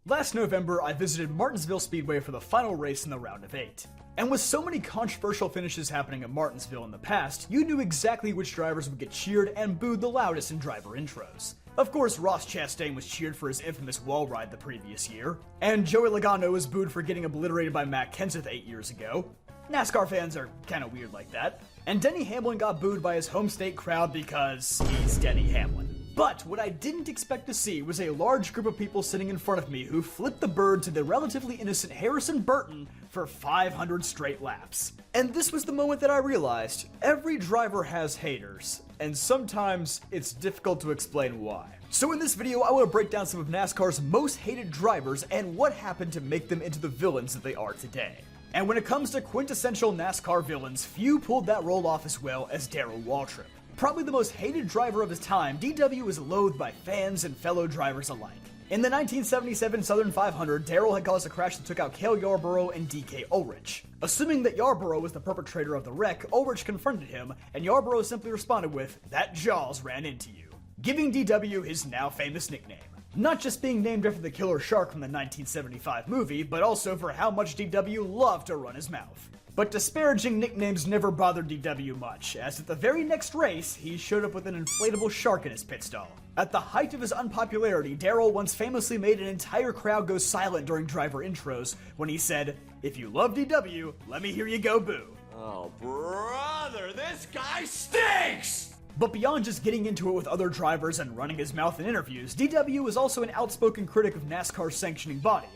Last November, I visited Martinsville Speedway for the final race in the round of 8. And with so many controversial finishes happening at Martinsville in the past, you knew exactly which drivers would get cheered and booed the loudest in driver intros. Of course, Ross Chastain was cheered for his infamous wall ride the previous year, and Joey Logano was booed for getting obliterated by Matt Kenseth 8 years ago. NASCAR fans are kinda weird like that. And Denny Hamlin got booed by his home state crowd because he's Denny Hamlin. But what I didn't expect to see was a large group of people sitting in front of me who flipped the bird to the relatively innocent Harrison Burton for 500 straight laps. And this was the moment that I realized every driver has haters, and sometimes it's difficult to explain why. So in this video, I want to break down some of NASCAR's most hated drivers and what happened to make them into the villains that they are today. And when it comes to quintessential NASCAR villains, few pulled that role off as well as Daryl Waltrip. Probably the most hated driver of his time, DW was loathed by fans and fellow drivers alike. In the 1977 Southern 500, Daryl had caused a crash that took out Cale Yarborough and DK Ulrich. Assuming that Yarborough was the perpetrator of the wreck, Ulrich confronted him, and Yarborough simply responded with, "That Jaws ran into you," giving DW his now famous nickname. Not just being named after the killer shark from the 1975 movie, but also for how much DW loved to run his mouth. But disparaging nicknames never bothered DW much, as at the very next race, he showed up with an inflatable shark in his pit stall. At the height of his unpopularity, Daryl once famously made an entire crowd go silent during driver intros when he said, "If you love DW, let me hear you go boo." Oh, brother, this guy stinks! But beyond just getting into it with other drivers and running his mouth in interviews, DW was also an outspoken critic of NASCAR's sanctioning body,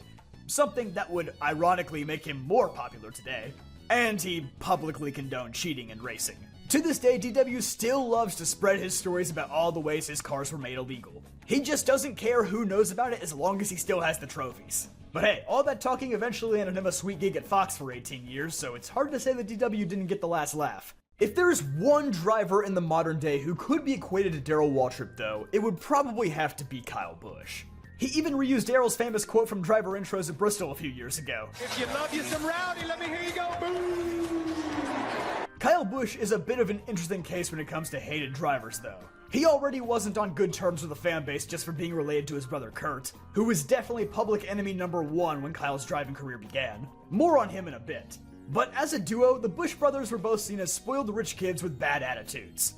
something that would ironically make him more popular today. And he publicly condoned cheating in racing. To this day, DW still loves to spread his stories about all the ways his cars were made illegal. He just doesn't care who knows about it as long as he still has the trophies. But hey, all that talking eventually landed him a sweet gig at Fox for 18 years, so it's hard to say that DW didn't get the last laugh. If there is one driver in the modern day who could be equated to Daryl Waltrip though, it would probably have to be Kyle Busch. He even reused Daryl's famous quote from driver intros at Bristol a few years ago. "If you love you some rowdy, let me hear you go boo." Kyle Busch is a bit of an interesting case when it comes to hated drivers though. He already wasn't on good terms with the fan base just for being related to his brother Kurt, who was definitely public enemy number 1 when Kyle's driving career began. More on him in a bit. But as a duo, the Busch brothers were both seen as spoiled rich kids with bad attitudes.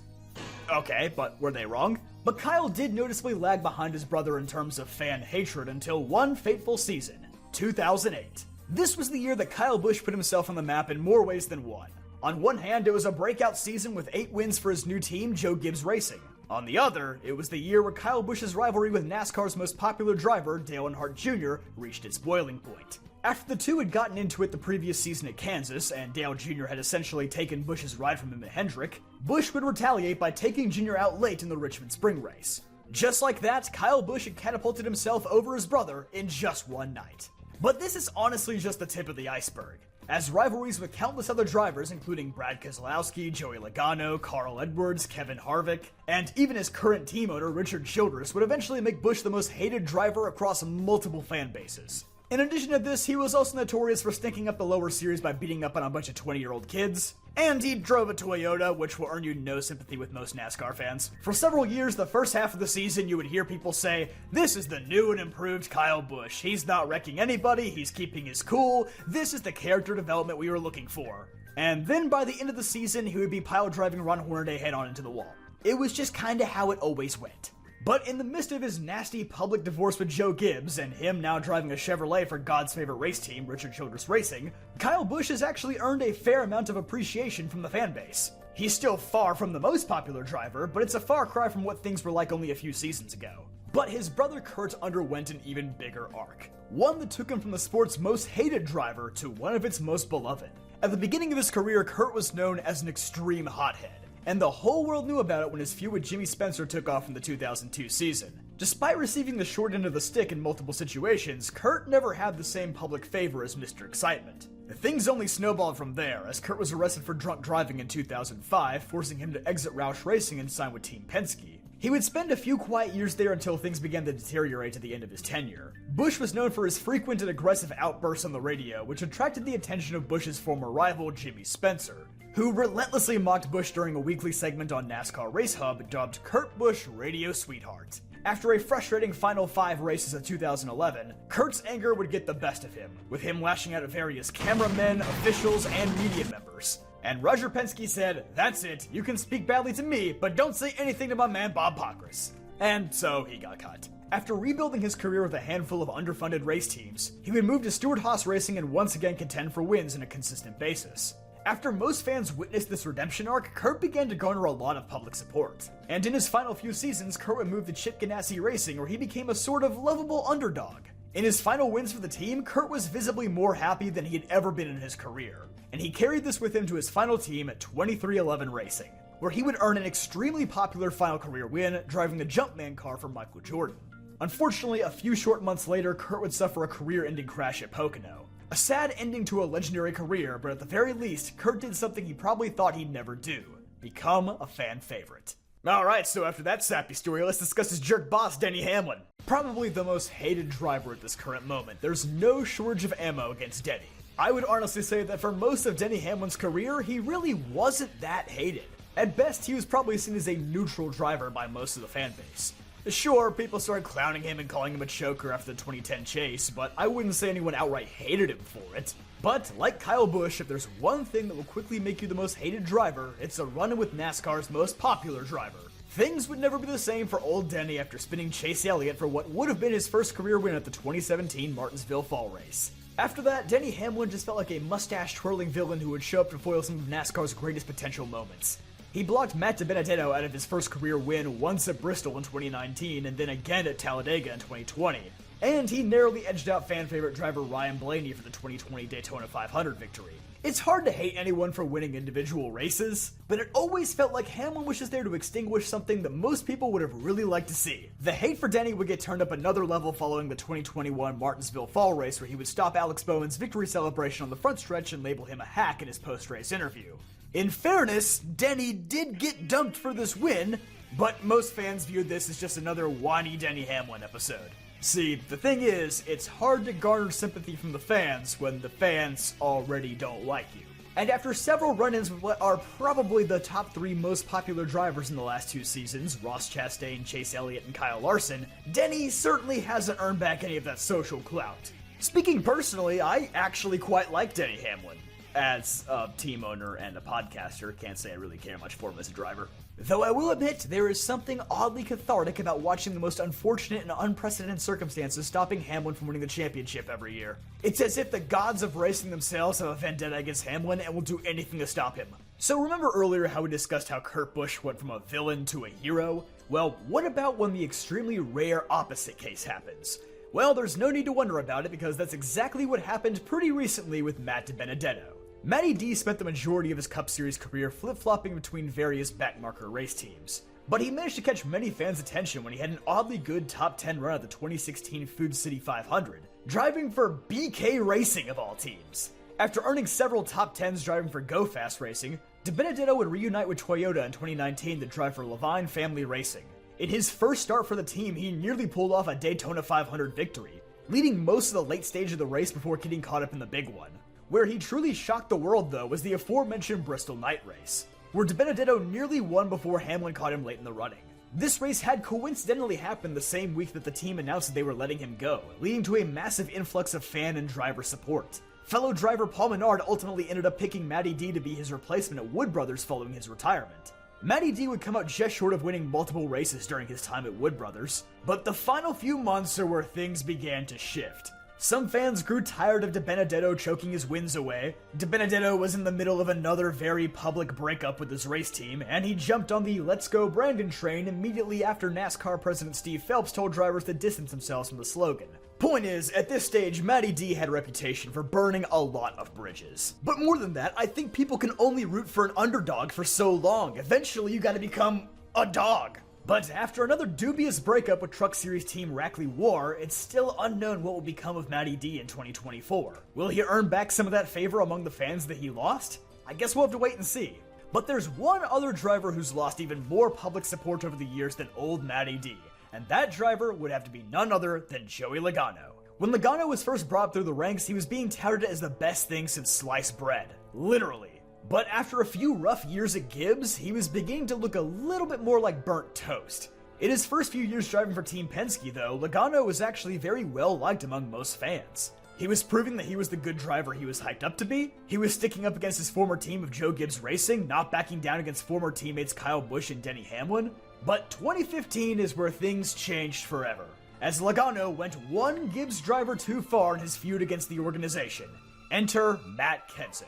Okay, but were they wrong? But Kyle did noticeably lag behind his brother in terms of fan hatred until one fateful season, 2008. This was the year that Kyle Busch put himself on the map in more ways than one. On one hand, it was a breakout season with 8 wins for his new team, Joe Gibbs Racing. On the other, it was the year where Kyle Busch's rivalry with NASCAR's most popular driver, Dale Earnhardt Jr., reached its boiling point. After the two had gotten into it the previous season at Kansas, and Dale Jr. had essentially taken Busch's ride from him at Hendrick, Busch would retaliate by taking Jr. out late in the Richmond Spring Race. Just like that, Kyle Busch had catapulted himself over his brother in just one night. But this is honestly just the tip of the iceberg, as rivalries with countless other drivers, including Brad Keselowski, Joey Logano, Carl Edwards, Kevin Harvick, and even his current team owner Richard Childress, would eventually make Busch the most hated driver across multiple fan bases. In addition to this, he was also notorious for stinking up the lower series by beating up on a bunch of 20-year-old kids, and he drove a Toyota, which will earn you no sympathy with most NASCAR fans. For several years, the first half of the season, you would hear people say, "This is the new and improved Kyle Busch. He's not wrecking anybody, he's keeping his cool, this is the character development we were looking for." And then by the end of the season, he would be pile driving Ron Hornaday head on into the wall. It was just kinda how it always went. But in the midst of his nasty public divorce with Joe Gibbs, and him now driving a Chevrolet for God's favorite race team, Richard Childress Racing, Kyle Busch has actually earned a fair amount of appreciation from the fan base. He's still far from the most popular driver, but it's a far cry from what things were like only a few seasons ago. But his brother Kurt underwent an even bigger arc, one that took him from the sport's most hated driver to one of its most beloved. At the beginning of his career, Kurt was known as an extreme hothead, and the whole world knew about it when his feud with Jimmy Spencer took off in the 2002 season. Despite receiving the short end of the stick in multiple situations, Kurt never had the same public favor as Mr. Excitement. Things only snowballed from there, as Kurt was arrested for drunk driving in 2005, forcing him to exit Roush Racing and sign with Team Penske. He would spend a few quiet years there until things began to deteriorate at the end of his tenure. Busch was known for his frequent and aggressive outbursts on the radio, which attracted the attention of Busch's former rival, Jimmy Spencer, who relentlessly mocked Busch during a weekly segment on NASCAR Race Hub dubbed Kurt Busch Radio Sweetheart. After a frustrating final 5 races of 2011, Kurt's anger would get the best of him, with him lashing out at various cameramen, officials, and media members. And Roger Penske said, "That's it, you can speak badly to me, but don't say anything to my man Bob Pockrass." And so he got cut. After rebuilding his career with a handful of underfunded race teams, he would move to Stewart-Haas Racing and once again contend for wins on a consistent basis. After most fans witnessed this redemption arc, Kurt began to garner a lot of public support. And in his final few seasons, Kurt would move to Chip Ganassi Racing, where he became a sort of lovable underdog. In his final wins for the team, Kurt was visibly more happy than he had ever been in his career. And he carried this with him to his final team at 2311 Racing, where he would earn an extremely popular final career win, driving the Jumpman car for Michael Jordan. Unfortunately, a few short months later, Kurt would suffer a career-ending crash at Pocono. A sad ending to a legendary career, but at the very least, Kurt did something he probably thought he'd never do: become a fan favorite. Alright, so after that sappy story, let's discuss his jerk boss, Denny Hamlin. Probably the most hated driver at this current moment. There's no shortage of ammo against Denny. I would honestly say that for most of Denny Hamlin's career, he really wasn't that hated. At best, he was probably seen as a neutral driver by most of the fan base. Sure, people started clowning him and calling him a choker after the 2010 chase, but I wouldn't say anyone outright hated him for it. But, like Kyle Busch, if there's one thing that will quickly make you the most hated driver, it's a run-in with NASCAR's most popular driver. Things would never be the same for old Denny after spinning Chase Elliott for what would have been his first career win at the 2017 Martinsville Fall Race. After that, Denny Hamlin just felt like a mustache-twirling villain who would show up to foil some of NASCAR's greatest potential moments. He blocked Matt DiBenedetto out of his first career win once at Bristol in 2019 and then again at Talladega in 2020. And he narrowly edged out fan favorite driver Ryan Blaney for the 2020 Daytona 500 victory. It's hard to hate anyone for winning individual races, but it always felt like Hamlin was just there to extinguish something that most people would have really liked to see. The hate for Denny would get turned up another level following the 2021 Martinsville Fall Race, where he would stop Alex Bowman's victory celebration on the front stretch and label him a hack in his post-race interview. In fairness, Denny did get dumped for this win, but most fans viewed this as just another whiny Denny Hamlin episode. See, the thing is, it's hard to garner sympathy from the fans when the fans already don't like you. And after several run-ins with what are probably the top 3 most popular drivers in the last 2 seasons, Ross Chastain, Chase Elliott, and Kyle Larson, Denny certainly hasn't earned back any of that social clout. Speaking personally, I actually quite like Denny Hamlin. As a team owner and a podcaster, can't say I really care much for him as a driver. Though I will admit, there is something oddly cathartic about watching the most unfortunate and unprecedented circumstances stopping Hamlin from winning the championship every year. It's as if the gods of racing themselves have a vendetta against Hamlin and will do anything to stop him. So remember earlier how we discussed how Kurt Busch went from a villain to a hero? Well, what about when the extremely rare opposite case happens? Well, there's no need to wonder about it because that's exactly what happened pretty recently with Matt DiBenedetto. Matty D spent the majority of his Cup Series career flip-flopping between various backmarker race teams, but he managed to catch many fans' attention when he had an oddly good top 10 run at the 2016 Food City 500, driving for BK Racing of all teams. After earning several top 10s driving for Go Fast Racing, DiBenedetto would reunite with Toyota in 2019 to drive for Levine Family Racing. In his first start for the team, he nearly pulled off a Daytona 500 victory, leading most of the late stage of the race before getting caught up in the big one. Where he truly shocked the world, though, was the aforementioned Bristol night race, where DiBenedetto nearly won before Hamlin caught him late in the running. This race had coincidentally happened the same week that the team announced that they were letting him go, leading to a massive influx of fan and driver support. Fellow driver Paul Menard ultimately ended up picking Matty D to be his replacement at Wood Brothers following his retirement. Matty D would come out just short of winning multiple races during his time at Wood Brothers, but the final few months are where things began to shift. Some fans grew tired of DiBenedetto choking his wins away. DiBenedetto was in the middle of another very public breakup with his race team, and he jumped on the Let's Go Brandon train immediately after NASCAR President Steve Phelps told drivers to distance themselves from the slogan. Point is, at this stage, Matty D had a reputation for burning a lot of bridges. But more than that, I think people can only root for an underdog for so long. Eventually, you gotta become a dog. But after another dubious breakup with Truck Series team Rackley War, it's still unknown what will become of Matty D in 2024. Will he earn back some of that favor among the fans that he lost? I guess we'll have to wait and see. But there's one other driver who's lost even more public support over the years than old Matty D, and that driver would have to be none other than Joey Logano. When Logano was first brought through the ranks, he was being touted as the best thing since sliced bread. Literally. But after a few rough years at Gibbs, he was beginning to look a little bit more like burnt toast. In his first few years driving for Team Penske though, Logano was actually very well liked among most fans. He was proving that he was the good driver he was hyped up to be, he was sticking up against his former team of Joe Gibbs Racing, not backing down against former teammates Kyle Busch and Denny Hamlin. But 2015 is where things changed forever, as Logano went one Gibbs driver too far in his feud against the organization. Enter Matt Kenseth,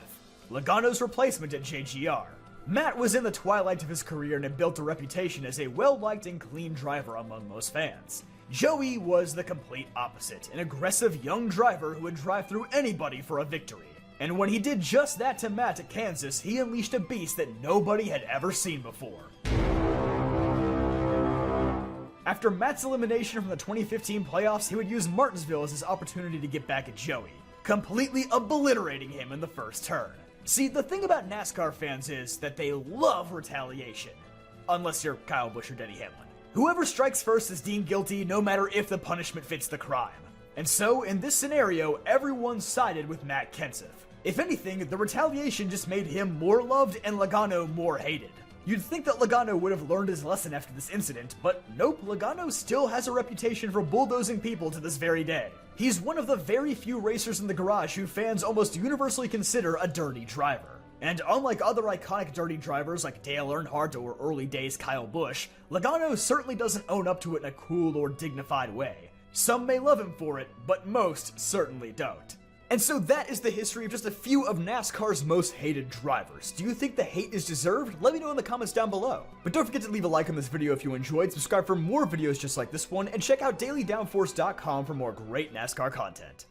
Logano's replacement at JGR. Matt was in the twilight of his career and had built a reputation as a well-liked and clean driver among most fans. Joey was the complete opposite, an aggressive young driver who would drive through anybody for a victory. And when he did just that to Matt at Kansas, he unleashed a beast that nobody had ever seen before. After Matt's elimination from the 2015 playoffs, he would use Martinsville as his opportunity to get back at Joey, completely obliterating him in the first turn. See, the thing about NASCAR fans is that they love retaliation. Unless you're Kyle Busch or Denny Hamlin. Whoever strikes first is deemed guilty no matter if the punishment fits the crime. And so, in this scenario, everyone sided with Matt Kenseth. If anything, the retaliation just made him more loved and Logano more hated. You'd think that Logano would have learned his lesson after this incident, but nope, Logano still has a reputation for bulldozing people to this very day. He's one of the very few racers in the garage who fans almost universally consider a dirty driver. And unlike other iconic dirty drivers like Dale Earnhardt or early days Kyle Busch, Logano certainly doesn't own up to it in a cool or dignified way. Some may love him for it, but most certainly don't. And so that is the history of just a few of NASCAR's most hated drivers. Do you think the hate is deserved? Let me know in the comments down below. But don't forget to leave a like on this video if you enjoyed, subscribe for more videos just like this one, and check out dailydownforce.com for more great NASCAR content.